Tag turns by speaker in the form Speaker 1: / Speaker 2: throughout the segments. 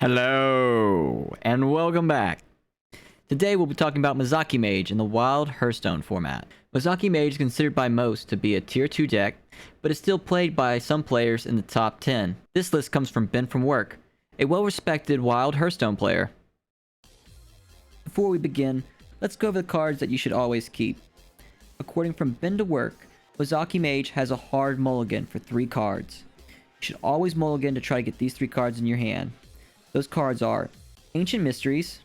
Speaker 1: Hello, and welcome back. Today we'll be talking about Mozaki Mage in the Wild Hearthstone format. Mozaki Mage is considered by most to be a tier 2 deck, but is still played by some players in the top 10. This list comes from Ben from Work, a well-respected Wild Hearthstone player. Before we begin, let's go over the cards that you should always keep. According from Ben to Work, Mozaki Mage has a hard mulligan for 3 cards. You should always mulligan to try to get these 3 cards in your hand. Those cards are Ancient Mysteries,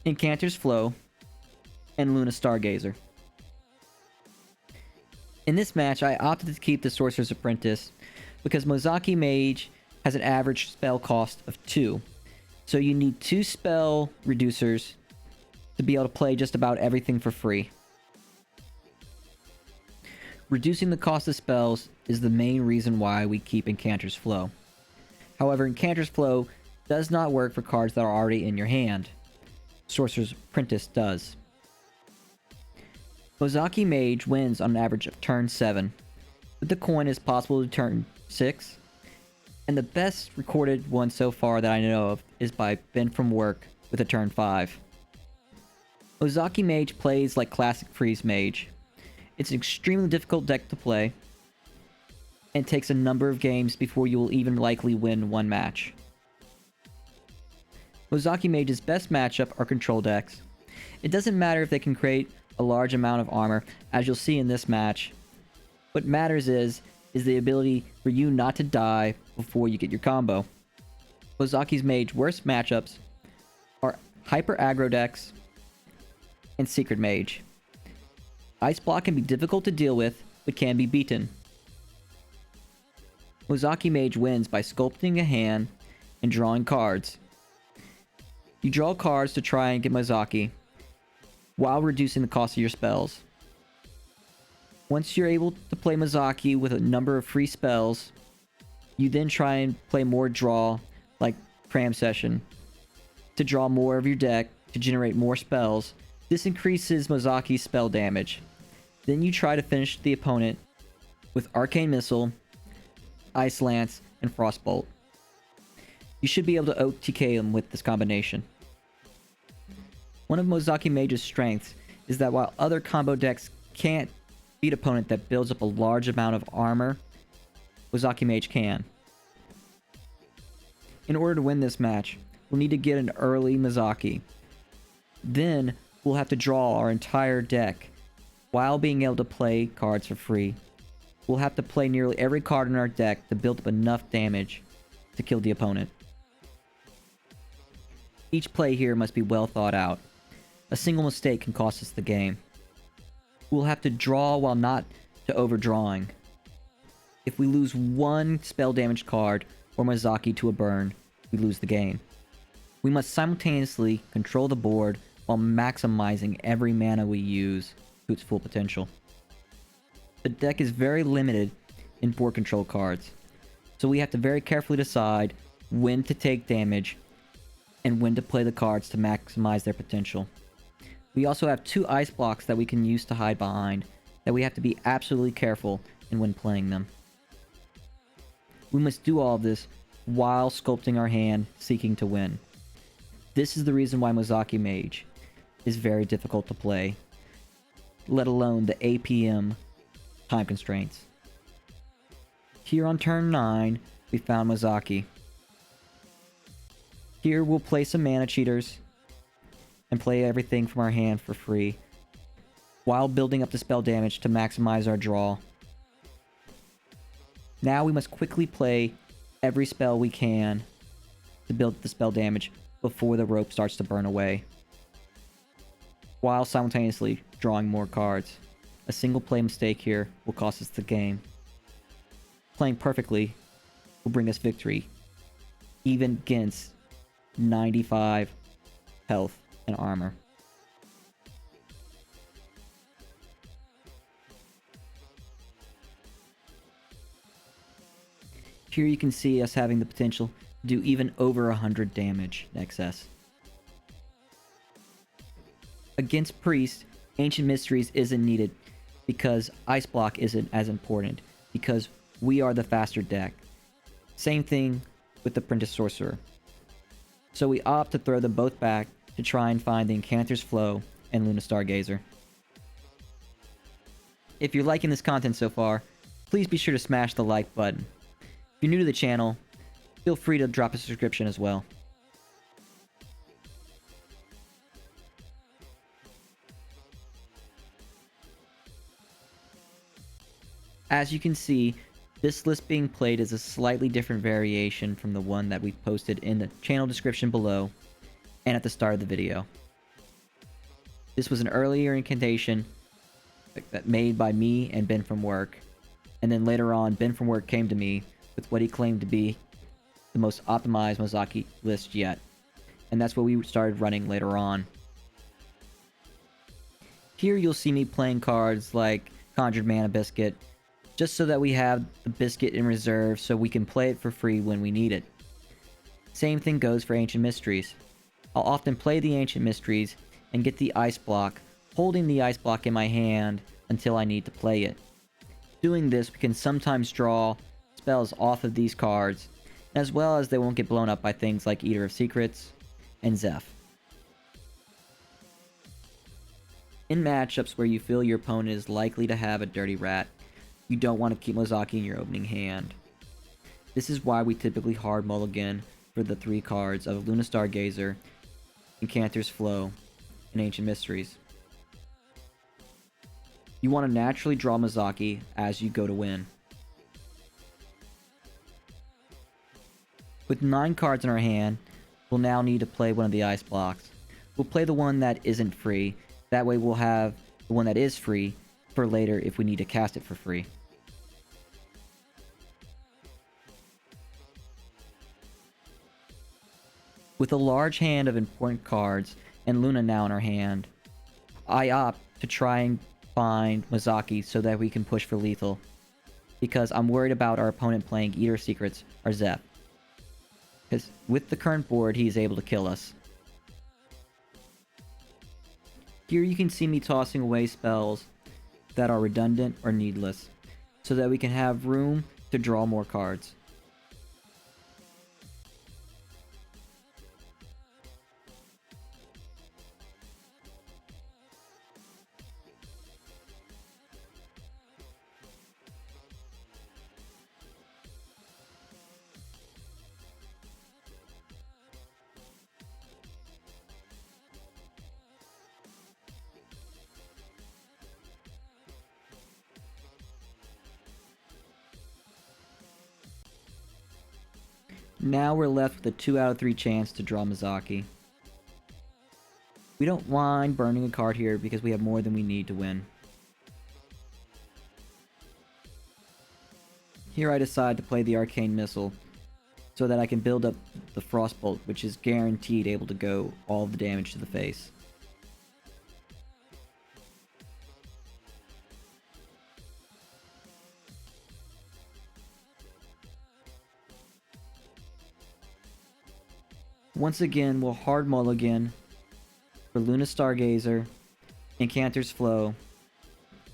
Speaker 1: Incanter's Flow, and Luna Stargazer. In this match, I opted to keep the Sorcerer's Apprentice because Mozaki Mage has an average spell cost of 2. So you need 2 spell reducers to be able to play just about everything for free. Reducing the cost of spells is the main reason why we keep Incanter's Flow. However, Incanter's Flow does not work for cards that are already in your hand. Sorcerer's Apprentice does. Mozaki Mage wins on an average of turn 7. With the coin, it's possible to turn 6. And the best recorded one so far that I know of is by Ben from Work with a turn 5. Mozaki Mage plays like classic Freeze Mage. It's an extremely difficult deck to play, and takes a number of games before you will even likely win one match. Mozaki Mage's best matchup are control decks. It doesn't matter if they can create a large amount of armor, as you'll see in this match. What matters is the ability for you not to die before you get your combo. Mozaki's Mage worst matchups are Hyper Aggro decks and Secret Mage. Ice Block can be difficult to deal with, but can be beaten. Mozaki Mage wins by sculpting a hand and drawing cards. You draw cards to try and get Mozaki, while reducing the cost of your spells. Once you're able to play Mozaki with a number of free spells, you then try and play more draw, like Cram Session, to draw more of your deck to generate more spells. This increases Mozaki's spell damage. Then you try to finish the opponent with Arcane Missile, Ice Lance, and Frostbolt. You should be able to OTK him with this combination. One of Mozaki Mage's strengths is that while other combo decks can't beat an opponent that builds up a large amount of armor, Mozaki Mage can. In order to win this match, we'll need to get an early Mozaki. Then, we'll have to draw our entire deck while being able to play cards for free. We'll have to play nearly every card in our deck to build up enough damage to kill the opponent. Each play here must be well thought out. A single mistake can cost us the game. We'll have to draw while not to overdrawing. If we lose one spell damage card or Mozaki to a burn, we lose the game. We must simultaneously control the board while maximizing every mana we use to its full potential. The deck is very limited in board control cards, so we have to very carefully decide when to take damage and when to play the cards to maximize their potential. We also have 2 ice blocks that we can use to hide behind, that we have to be absolutely careful in when playing them. We must do all of this while sculpting our hand, seeking to win. This is the reason why Mozaki Mage is very difficult to play, let alone the APM time constraints. Here on turn 9, we found Mozaki. Here we'll play some mana cheaters and play everything from our hand for free, while building up the spell damage to maximize our draw. Now we must quickly play every spell we can to build the spell damage before the rope starts to burn away, while simultaneously drawing more cards. A single play mistake here will cost us the game. Playing perfectly will bring us victory, even against 95 health and armor. Here you can see us having the potential to do even over 100 damage in excess. Against Priest, Ancient Mysteries isn't needed because Ice Block isn't as important, because we are the faster deck. Same thing with the Apprentice Sorcerer. so we opt to throw them both back to try and find the Incanter's Flow and Luna Stargazer. If you're liking this content so far, please be sure to smash the like button. If you're new to the channel, feel free to drop a subscription as well. As you can see, this list being played is a slightly different variation from the one that we posted in the channel description below and at the start of the video. This was an earlier incantation that made by me and Ben from work, and then later on Ben from work came to me with what he claimed to be the most optimized Mozaki list yet, and that's what we started running later on. Here you'll see me playing cards like Conjured Mana Biscuit, just so that we have the biscuit in reserve so we can play it for free when we need it. Same thing goes for Ancient Mysteries. I'll often play the Ancient Mysteries and get the ice block, holding the ice block in my hand until I need to play it. Doing this, we can sometimes draw spells off of these cards, as well as they won't get blown up by things like Eater of Secrets and Zeph. In matchups where you feel your opponent is likely to have a Dirty Rat, you don't want to keep Mozaki in your opening hand. This is why we typically hard mulligan for the 3 cards of Luna Stargazer, Incanter's Flow, and Ancient Mysteries. You want to naturally draw Mozaki as you go to win. With 9 cards in our hand, we'll now need to play one of the ice blocks. We'll play the one that isn't free, that way we'll have the one that is free for later if we need to cast it for free. With a large hand of important cards and Luna now in our hand, I opt to try and find Mozaki so that we can push for lethal, because I'm worried about our opponent playing Eater Secrets or Zeph, because with the current board he is able to kill us. Here you can see me tossing away spells that are redundant or needless, so that we can have room to draw more cards. Now we're left with a 2 out of 3 chance to draw Mozaki. We don't mind burning a card here because we have more than we need to win. Here I decide to play the Arcane Missile so that I can build up the Frostbolt, which is guaranteed able to go all of the damage to the face. Once again, we'll hard mulligan for Luna Stargazer, Incanter's Flow,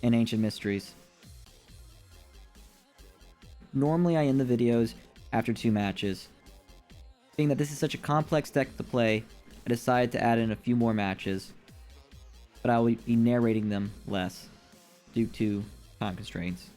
Speaker 1: and Ancient Mysteries. Normally I end the videos after 2 matches. Being that this is such a complex deck to play, I decided to add in a few more matches, but I will be narrating them less due to time constraints.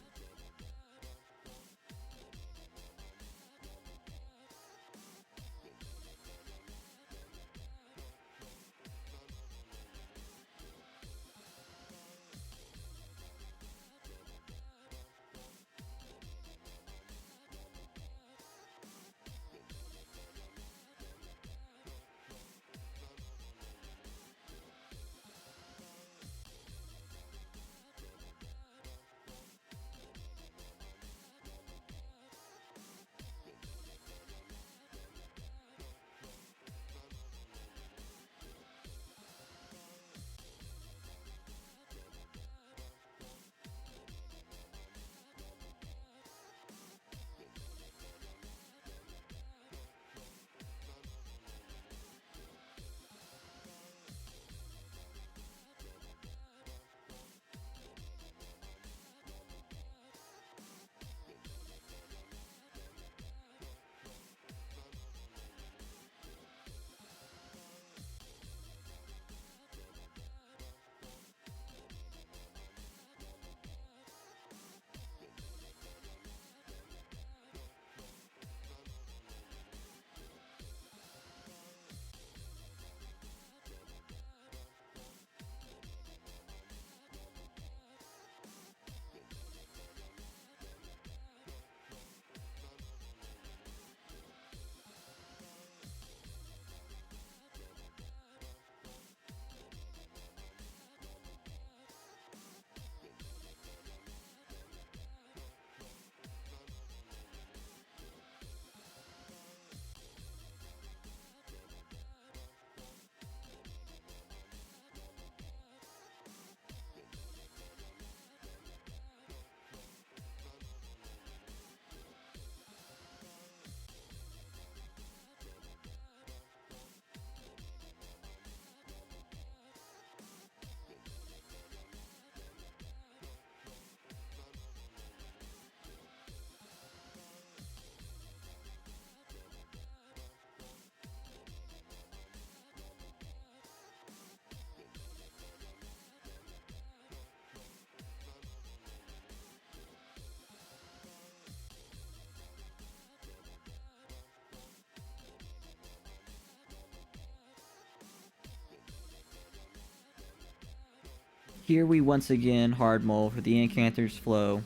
Speaker 1: Here we once again hard mull for the Incanter's Flow,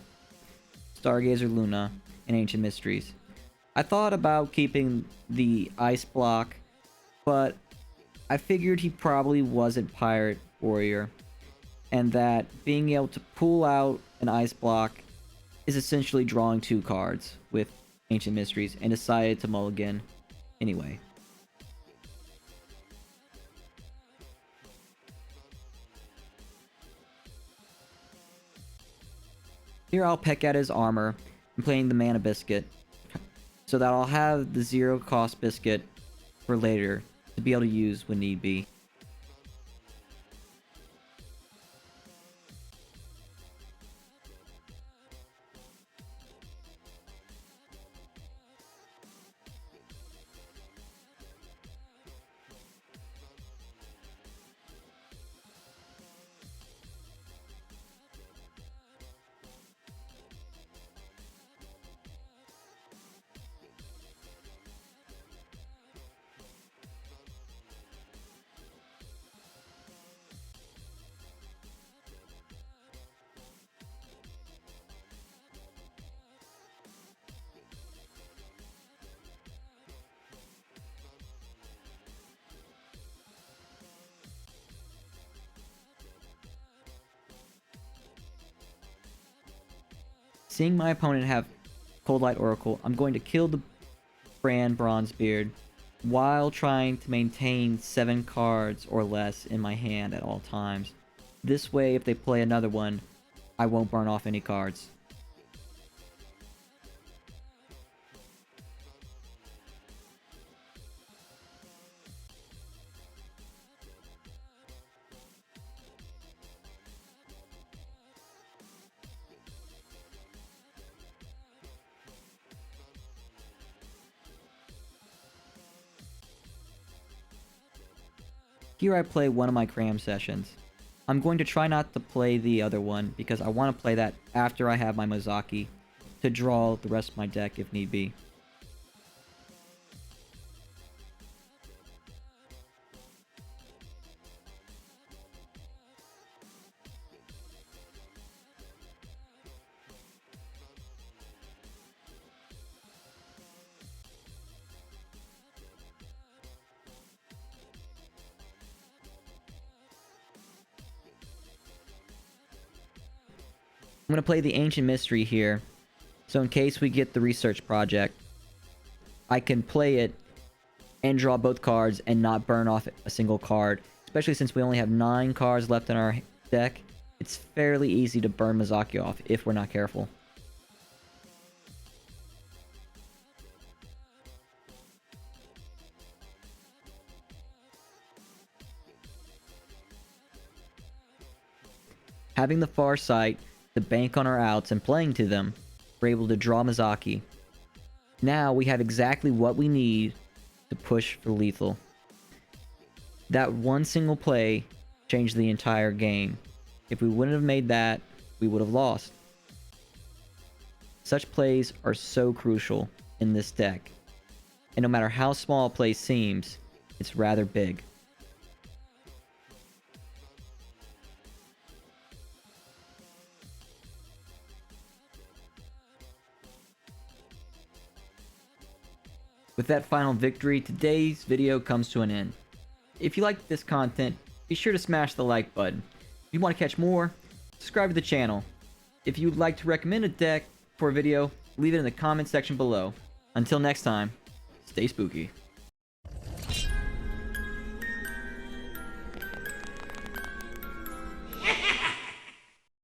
Speaker 1: Stargazer Luna, and Ancient Mysteries. I thought about keeping the Ice Block, but I figured he probably wasn't Pirate Warrior, and that being able to pull out an Ice Block is essentially drawing 2 cards with Ancient Mysteries, and decided to mulligan anyway. Here I'll peck at his armor and playing the Mana Biscuit, so that I'll have the 0 cost biscuit for later to be able to use when need be. Seeing my opponent have Cold Light Oracle, I'm going to kill the Brand Bronzebeard while trying to maintain 7 cards or less in my hand at all times. This way, if they play another one, I won't burn off any cards. Here I play one of my cram sessions. I'm going to try not to play the other one because I want to play that after I have my Mozaki to draw the rest of my deck if need be. I'm going to play the Ancient Mystery here, so in case we get the research project, I can play it and draw both cards and not burn off a single card. Especially since we only have 9 cards left in our deck, it's fairly easy to burn Mozaki off if we're not careful. Having the Far Sight to bank on our outs and playing to them, we're able to draw Mozaki. Now we have exactly what we need to push for lethal. That one single play changed the entire game. If we wouldn't have made that, we would have lost. Such plays are so crucial in this deck, and no matter how small a play seems, it's rather big. With that final victory, today's video comes to an end. If you liked this content, be sure to smash the like button. If you want to catch more, subscribe to the channel. If you would like to recommend a deck for a video, leave it in the comment section below. Until next time, stay spooky.